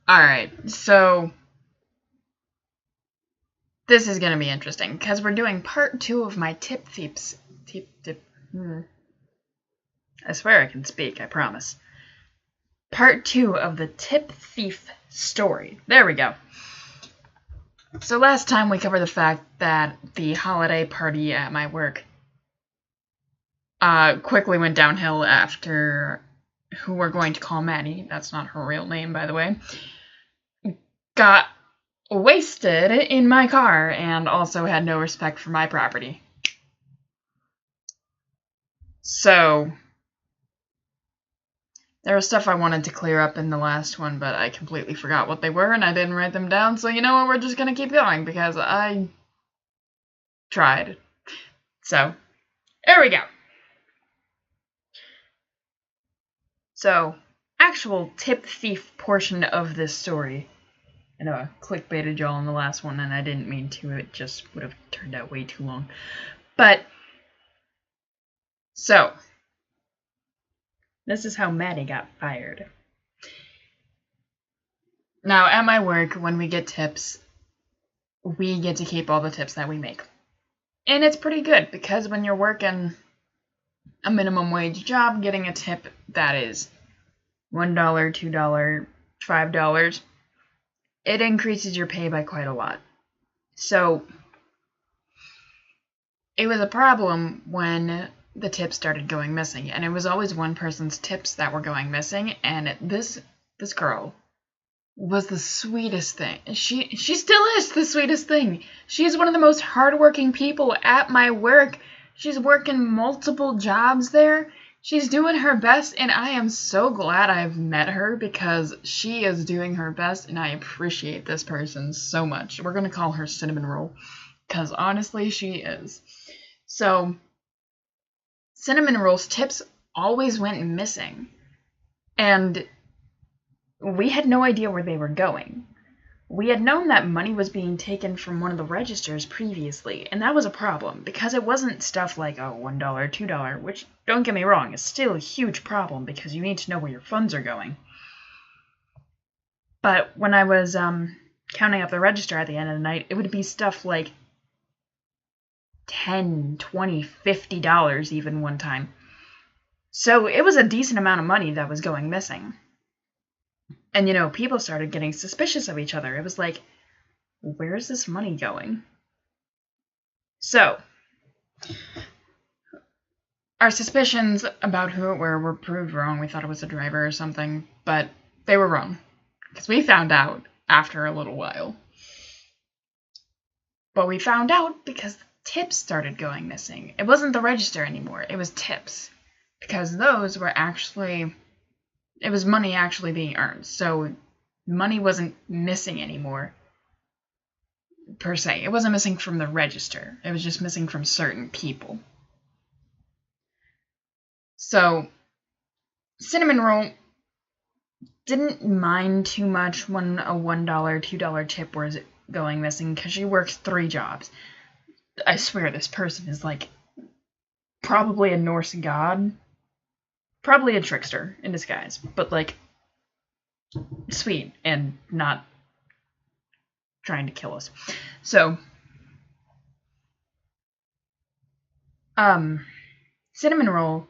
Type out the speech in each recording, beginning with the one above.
Alright, so this is gonna be interesting because we're doing part 2 of my tip thieves. I swear I can speak, I promise. Part 2 of the tip thief story. There we go. So last time we covered the fact that the holiday party at my work quickly went downhill after who we're going to call Maddie, that's not her real name, by the way, got wasted in my car and also had no respect for my property. So there was stuff I wanted to clear up in the last one, but I completely forgot what they were and I didn't write them down, so you know what, we're just gonna keep going because I tried. So, there we go. So, actual tip thief portion of this story. I know I clickbaited y'all in the last one and I didn't mean to, it just would have turned out way too long. But, so, this is how Maddie got fired. Now, at my work, when we get tips, we get to keep all the tips that we make. And it's pretty good, because when you're working a minimum wage job, getting a tip that is $1, $2, $5, it increases your pay by quite a lot. So, it was a problem when the tips started going missing, and it was always one person's tips that were going missing, and this girl was the sweetest thing. She still is the sweetest thing. She's one of the most hardworking people at my work. She's working multiple jobs there. She's doing her best, and I am so glad I've met her because she is doing her best, and I appreciate this person so much. We're going to call her Cinnamon Roll, because honestly, she is. So, Cinnamon Roll's tips always went missing, and we had no idea where they were going. We had known that money was being taken from one of the registers previously, and that was a problem, because it wasn't stuff like, oh, $1, $2, which, don't get me wrong, is still a huge problem, because you need to know where your funds are going. But when I was counting up the register at the end of the night, it would be stuff like $10, $20, $50 even one time. So it was a decent amount of money that was going missing. And, you know, people started getting suspicious of each other. It was like, where's this money going? So, our suspicions about who it were proved wrong. We thought it was a driver or something, but they were wrong. Because we found out after a little while. But we found out because tips started going missing. It wasn't the register anymore. It was tips. Because those were actually... it was money actually being earned, so money wasn't missing anymore, per se. It wasn't missing from the register. It was just missing from certain people. So, Cinnamon Roll didn't mind too much when a $1, $2 tip was going missing, because she works 3 jobs. I swear this person is like probably a Norse god. Probably a trickster in disguise, but like sweet and not trying to kill us. So, Cinnamon Roll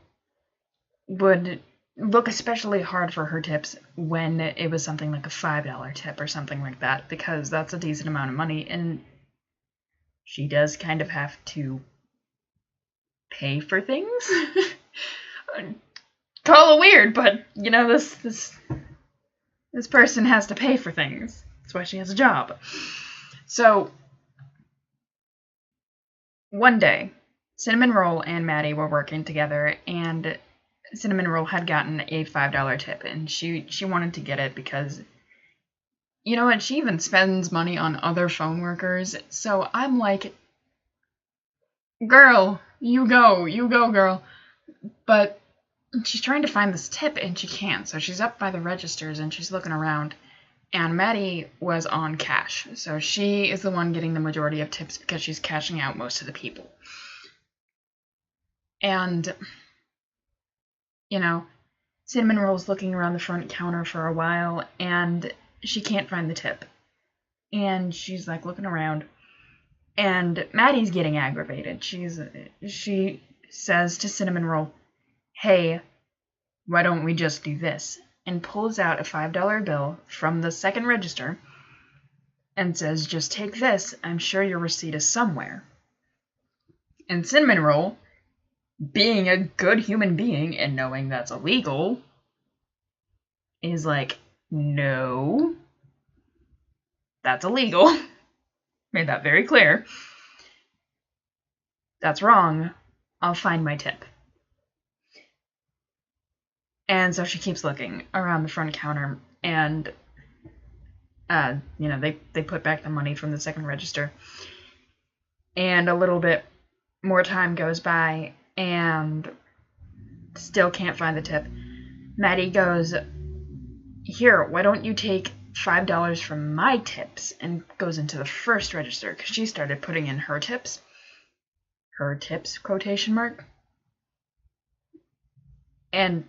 would look especially hard for her tips when it was something like a $5 tip or something like that, because that's a decent amount of money, and she does kind of have to pay for things. Call it weird, but, you know, this person has to pay for things. That's why she has a job. So, one day, Cinnamon Roll and Maddie were working together, and Cinnamon Roll had gotten a $5 tip, and she wanted to get it because, you know what, she even spends money on other phone workers, so I'm like, girl, you go, girl. But she's trying to find this tip, and she can't, so she's up by the registers, and she's looking around, and Maddie was on cash, so she is the one getting the majority of tips because she's cashing out most of the people. And, you know, Cinnamon Roll's looking around the front counter for a while, and she can't find the tip. And she's like looking around. And Maddie's getting aggravated. She says to Cinnamon Roll, "Hey, why don't we just do this?" And pulls out a $5 bill from the second register and says, "Just take this. I'm sure your receipt is somewhere." And Cinnamon Roll, being a good human being and knowing that's illegal, is like, "No, that's illegal." Made that very clear. "That's wrong. I'll find my tip." And so she keeps looking around the front counter, and they put back the money from the second register. And a little bit more time goes by, and still can't find the tip. Maddie goes, "Here, why don't you take $5 from my tips," and goes into the first register because she started putting in her tips. Her tips, quotation mark. And,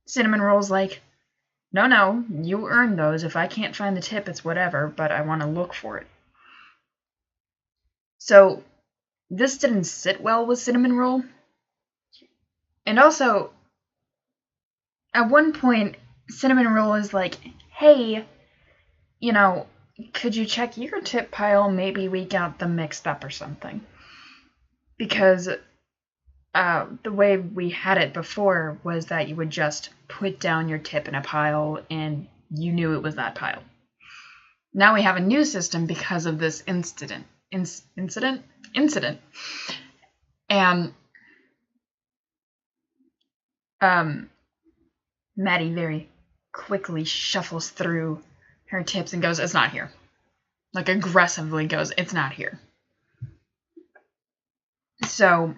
Cinnamon Roll's like, No, you earned those. If I can't find the tip, it's whatever, but I want to look for it." So, this didn't sit well with Cinnamon Roll. And also, at one point, Cinnamon Roll is like, "Hey, could you check your tip pile? Maybe we got them mixed up or something." Because the way we had it before was that you would just put down your tip in a pile and you knew it was that pile. Now we have a new system because of this incident. And Maddie very quickly shuffles through her tips and goes, "It's not here." Like, aggressively goes, "It's not here." So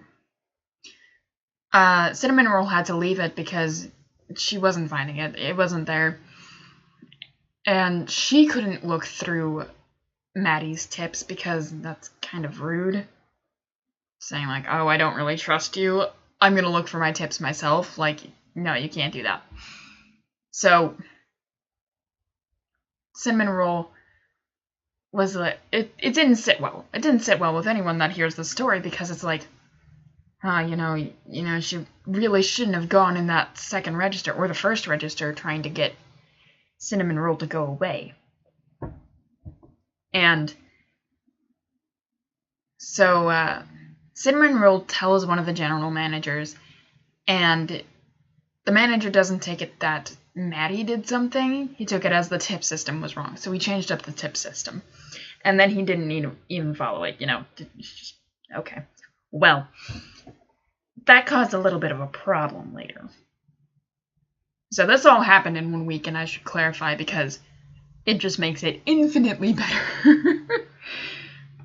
Cinnamon Roll had to leave it because she wasn't finding it. It wasn't there. And she couldn't look through Maddie's tips because that's kind of rude. Saying like, "Oh, I don't really trust you. I'm going to look for my tips myself." Like, no, you can't do that. So Cinnamon Roll was like, it didn't sit well. It didn't sit well with anyone that hears the story because it's like, she really shouldn't have gone in that second register or the first register trying to get Cinnamon Roll to go away. And so Cinnamon Roll tells one of the general managers, and the manager doesn't take it that Maddie did something. He took it as the tip system was wrong. So he changed up the tip system. And then he didn't even follow it, Okay. Well, that caused a little bit of a problem later. So this all happened in 1 week, and I should clarify because it just makes it infinitely better.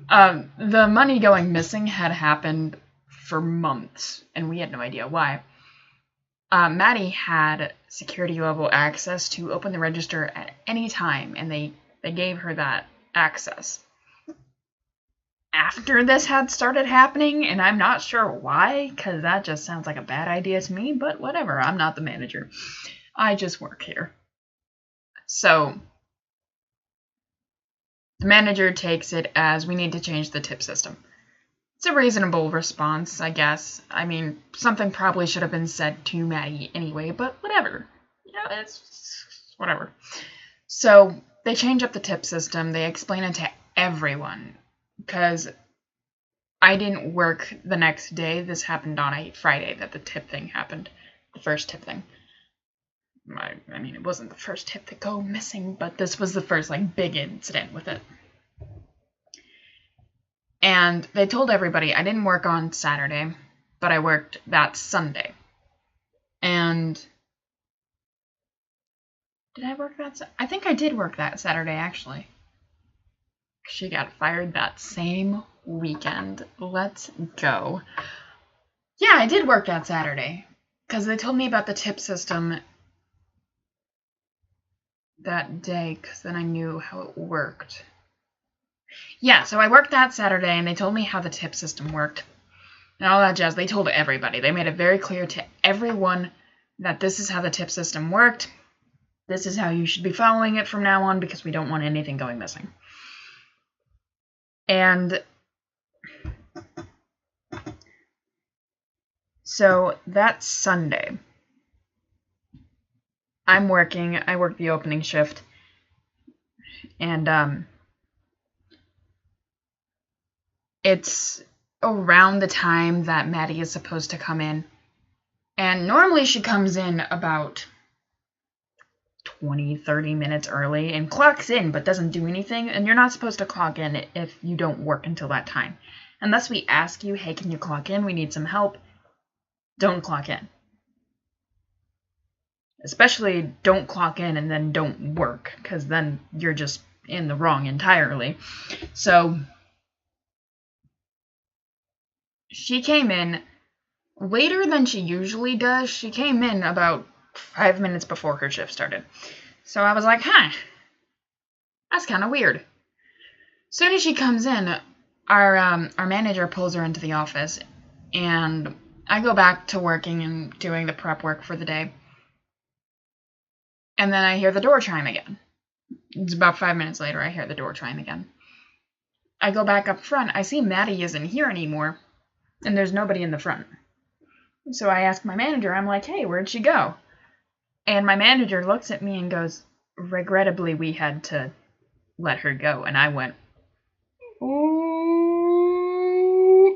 The money going missing had happened for months, and we had no idea why. Maddie had security level access to open the register at any time, and they gave her that access. After this had started happening, and I'm not sure why, because that just sounds like a bad idea to me, but whatever, I'm not the manager. I just work here. So the manager takes it as, "We need to change the tip system." It's a reasonable response, I guess. I mean, something probably should have been said to Maddie anyway, but whatever. It's whatever. So they change up the tip system. They explain it to everyone. Because I didn't work the next day. This happened on a Friday that the tip thing happened. The first tip thing. I mean, it wasn't the first tip to go missing, but this was the first, big incident with it. And they told everybody I didn't work on Saturday, but I worked that Sunday. And did I work that? I think I did work that Saturday, actually. She got fired that same weekend. Let's go. Yeah, I did work that Saturday. Because they told me about the tip system that day, because then I knew how it worked. Yeah, so I worked that Saturday, and they told me how the tip system worked. And all that jazz. They told everybody. They made it very clear to everyone that this is how the tip system worked. This is how you should be following it from now on because we don't want anything going missing. And so that's Sunday. I'm working. I work the opening shift. And it's around the time that Maddie is supposed to come in. And normally she comes in about 20-30 minutes early and clocks in but doesn't do anything. And you're not supposed to clock in if you don't work until that time. Unless we ask you, hey, can you clock in? We need some help. Don't clock in. Especially don't clock in and then don't work, because then you're just in the wrong entirely. So she came in later than she usually does. She came in about 5 minutes before her shift started. So I was like, that's kind of weird. As soon as she comes in, our manager pulls her into the office, and I go back to working and doing the prep work for the day. And then I hear the door chime again. It's about 5 minutes later, I hear the door chime again. I go back up front. I see Maddie isn't here anymore, and there's nobody in the front. So I ask my manager, I'm like, hey, where'd she go? And my manager looks at me and goes, regrettably, we had to let her go. And I went, ooh,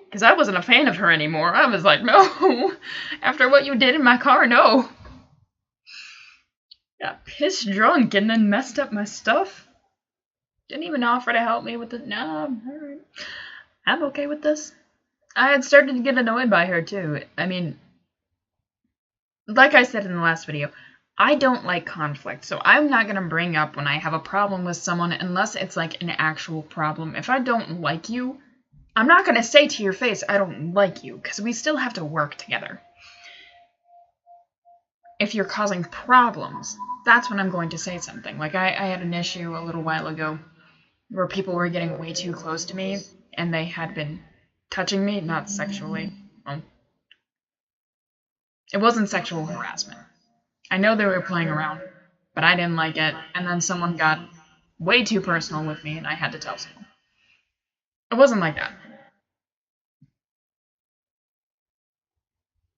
because I wasn't a fan of her anymore. I was like, no, after what you did in my car, no. Got pissed drunk and then messed up my stuff. Didn't even offer to help me with it. No, alright. I'm okay with this. I had started to get annoyed by her too. I mean, like I said in the last video, I don't like conflict. So I'm not going to bring up when I have a problem with someone unless it's like an actual problem. If I don't like you, I'm not going to say to your face, I don't like you, because we still have to work together. If you're causing problems, that's when I'm going to say something. Like I had an issue a little while ago where people were getting way too close to me, and they had been touching me, not sexually. Well, it wasn't sexual harassment. I know they were playing around, but I didn't like it, and then someone got way too personal with me, and I had to tell someone. It wasn't like that.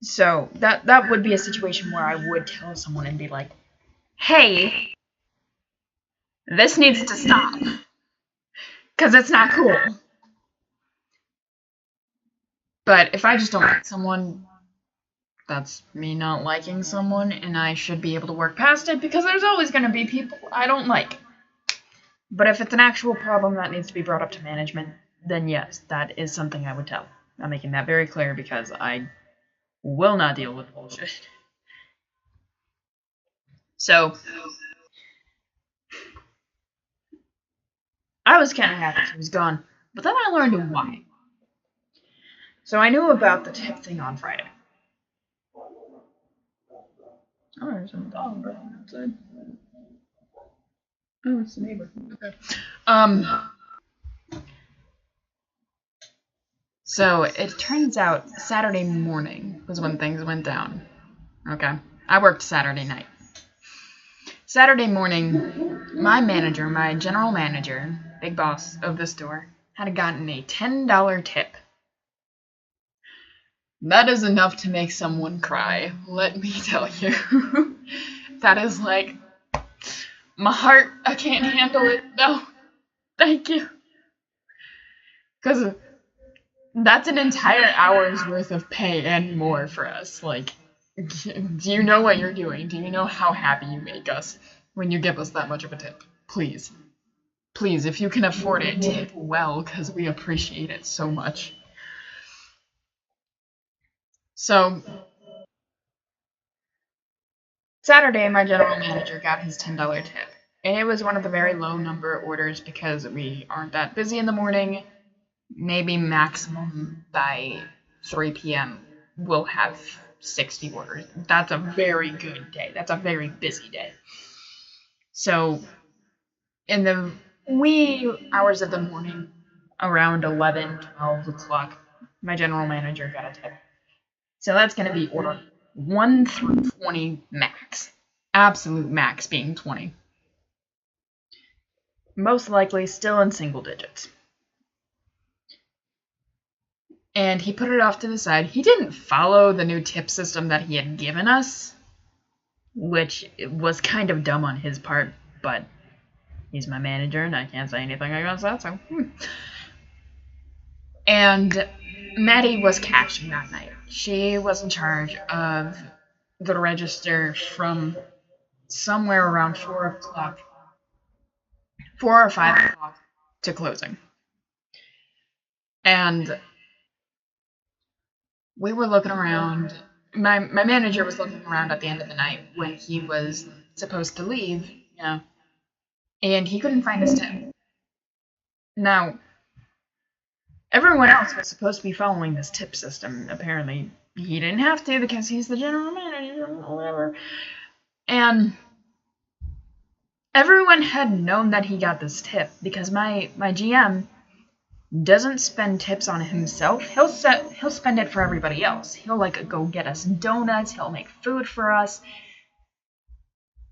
So that would be a situation where I would tell someone and be like, hey, this needs to stop, because it's not cool. But if I just don't like someone, that's me not liking someone, and I should be able to work past it, because there's always going to be people I don't like. But if it's an actual problem that needs to be brought up to management, then yes, that is something I would tell. I'm making that very clear, because I will not deal with bullshit. So I was kind of happy she was gone, but then I learned why. So I knew about the tip thing on Friday. Oh, there's some dog barking outside. Oh, it's the neighbor. Okay. So it turns out Saturday morning was when things went down. Okay. I worked Saturday night. Saturday morning, my manager, my general manager, big boss of the store, had gotten a $10 tip. That is enough to make someone cry, let me tell you. That is like, my heart, I can't handle it. No, thank you. Because that's an entire hour's worth of pay and more for us. Like, do you know what you're doing? Do you know how happy you make us when you give us that much of a tip? Please. Please, if you can afford it, tip well, because we appreciate it so much. So, Saturday, my general manager got his $10 tip. And it was one of the very low number orders because we aren't that busy in the morning. Maybe maximum by 3 p.m. we'll have 60 orders. That's a very good day. That's a very busy day. So, in the wee hours of the morning, around 11, 12 o'clock, my general manager got a tip. So that's going to be order 1 through 20 max absolute max being 20. Most likely still in single digits. And he put it off to the side. He didn't follow the new tip system that he had given us, which was kind of dumb on his part, but he's my manager and I can't say anything against that, so. And Maddie was cashing that night. She was in charge of the register from somewhere around 4 or 5 o'clock to closing. And we were looking around. My manager was looking around at the end of the night when he was supposed to leave, and he couldn't find his tip. Now, everyone else was supposed to be following this tip system. Apparently, he didn't have to because he's the general manager or whatever. And everyone had known that he got this tip because my GM doesn't spend tips on himself. He'll spend it for everybody else. He'll go get us donuts. He'll make food for us.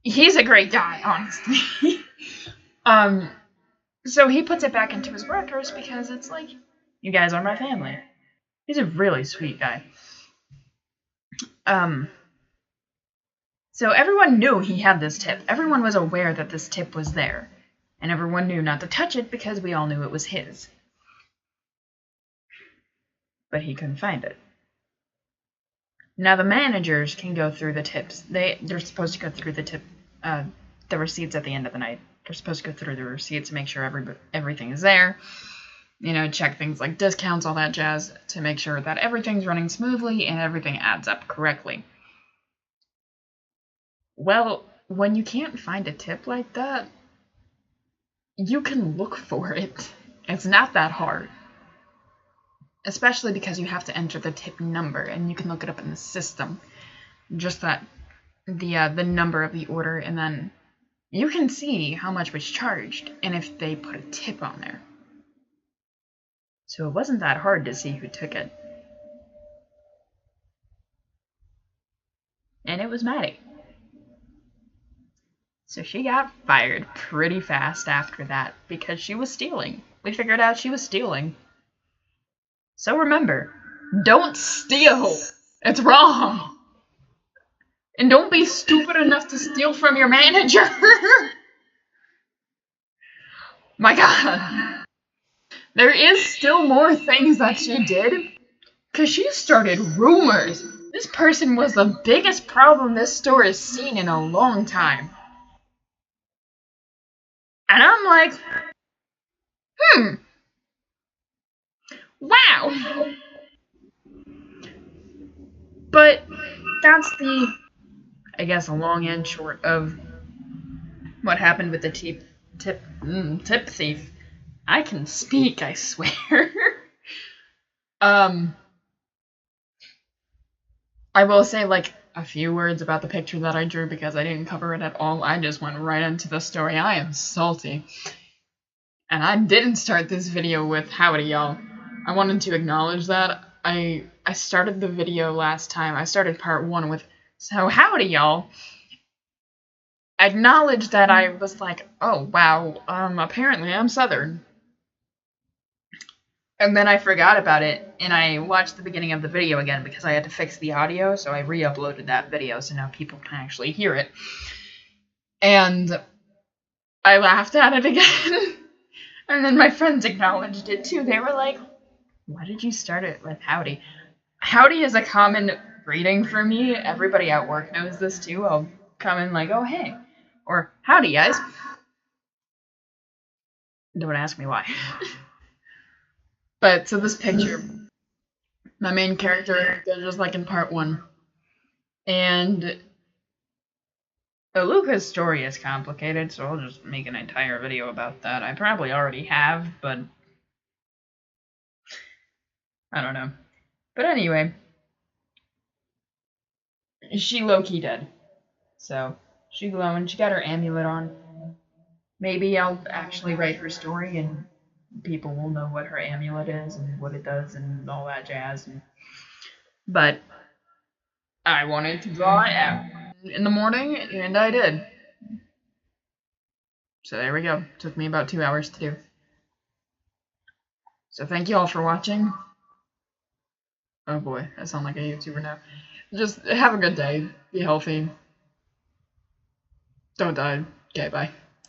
He's a great guy, honestly. So he puts it back into his workers because it's like, you guys are my family. He's a really sweet guy. So everyone knew he had this tip. Everyone was aware that this tip was there. And everyone knew not to touch it because we all knew it was his. But he couldn't find it. Now the managers can go through the tips. They're supposed to go through the receipts at the end of the night. They're supposed to go through the receipts to make sure everything is there. Check things like discounts, all that jazz, to make sure that everything's running smoothly and everything adds up correctly. Well, when you can't find a tip like that, you can look for it. It's not that hard. Especially because you have to enter the tip number, and you can look it up in the system. Just that, the number of the order, and then you can see how much was charged, and if they put a tip on there. So it wasn't that hard to see who took it. And it was Maddie. So she got fired pretty fast after that, because she was stealing. We figured out she was stealing. So remember, don't steal. It's wrong. And don't be stupid enough to steal from your manager. My God. There is still more things that she did. Because she started rumors. This person was the biggest problem this store has seen in a long time. And I'm like, wow. But that's the, I guess, a long and short of what happened with the tip thief. I can speak, I swear. I will say a few words about the picture that I drew because I didn't cover it at all. I just went right into the story. I am salty. And I didn't start this video with howdy y'all. I wanted to acknowledge that. I started the video last time. I started part 1 with, so howdy y'all. I acknowledged that I was like, oh wow, apparently I'm Southern. And then I forgot about it, and I watched the beginning of the video again because I had to fix the audio, so I re-uploaded that video so now people can actually hear it. And I laughed at it again. And then my friends acknowledged it too. They were like, why did you start it with howdy? Howdy is a common greeting for me. Everybody at work knows this too. I'll come in like, oh hey, or howdy guys. Don't ask me why. But so this picture, my main character, they're just like in part 1. And Elukka's story is complicated, so I'll just make an entire video about that. I probably already have, but I don't know. But anyway, she low-key dead. So she glowing, she got her amulet on. Maybe I'll actually write her story and people will know what her amulet is and what it does and all that jazz. But I wanted to draw it out. in the morning, and I did. So there we go. Took me about 2 hours to do. So thank you all for watching. Oh boy, I sound like a YouTuber now. Just have a good day. Be healthy. Don't die. Okay, bye.